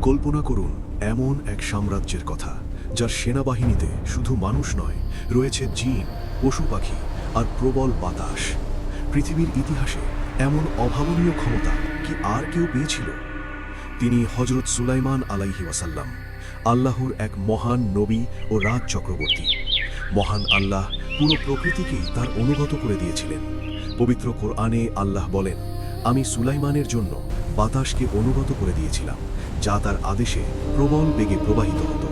কল্পনা করুন এমন এক সাম্রাজ্যের কথা, যার সেনাবাহিনীতে শুধু মানুষ নয়, রয়েছে জিন, পশু পাখি আর প্রবল বাতাস। পৃথিবীর ইতিহাসে এমন অভাবনীয় ক্ষমতা কি আর কেউ পেয়েছিল? তিনি হযরত সুলাইমান আলাইহি ওয়াসাল্লাম, আল্লাহর এক মহান নবী ও রাজ চক্রবর্তী। মহান আল্লাহ পুরো প্রকৃতিকেই তার অনুগত করে দিয়েছিলেন। পবিত্র কোরআনে আল্লাহ বলেন, আমি সুলাইমানের জন্য বাতাসকে অনুগত করে দিয়েছিলাম, যা তার আদেশে প্রবল বেগে প্রবাহিত হতো।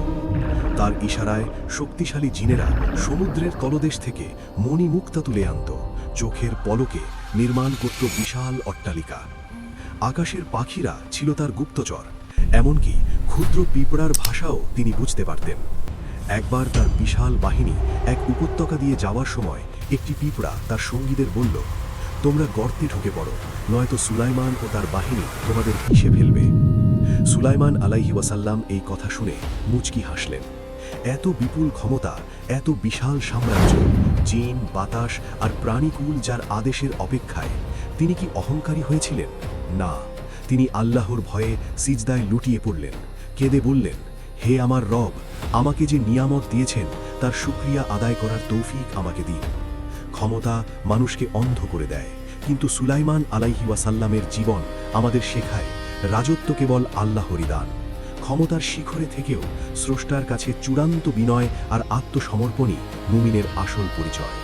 তার ইশারায় শক্তিশালী জিনেরা সমুদ্রের তলদেশ থেকে মণিমুক্তা তুলে আনত, চোখের পলকে নির্মাণ করত বিশাল অট্টালিকা। আকাশের পাখিরা ছিল তার গুপ্তচর, এমনকি ক্ষুদ্র পিঁপড়ার ভাষাও তিনি বুঝতে পারতেন। একবার তার বিশাল বাহিনী এক উপত্যকা দিয়ে যাওয়ার সময় একটি পিঁপড়া তার সঙ্গীদের বলল, তোমরা গর্তে ঢুকে পড়ো, নয়তো সুলাইমান ও তার বাহিনী তোমাদের পিষে ফেলবে। সুলাইমান আলাইহি ওয়াসাল্লাম এই কথা শুনে মুচকি হাসলেন। এত বিপুল ক্ষমতা, এত বিশাল সাম্রাজ্য, জিন, বাতাস আর প্রাণীকুল যার আদেশের অপেক্ষায়, তিনি কি অহংকারী হয়েছিলেন? না, তিনি আল্লাহর ভয়ে সিজদায় লুটিয়ে পড়লেন, কেঁদে বললেন, হে আমার রব, আমাকে যে নিয়ামত দিয়েছেন তার শুকরিয়া আদায় করার তৌফিক আমাকে দিন। ক্ষমতা মানুষকে অন্ধ করে দেয়, কিন্তু সুলাইমান আলাইহি ওয়াসাল্লামের জীবন আমাদের শেখায় রাজত্ব কেবল আল্লাহরই দান। ক্ষমতার শিখরে থেকেও স্রষ্টার কাছে চূড়ান্ত বিনয় আর আত্মসমর্পণই মুমিনের আসল পরিচয়।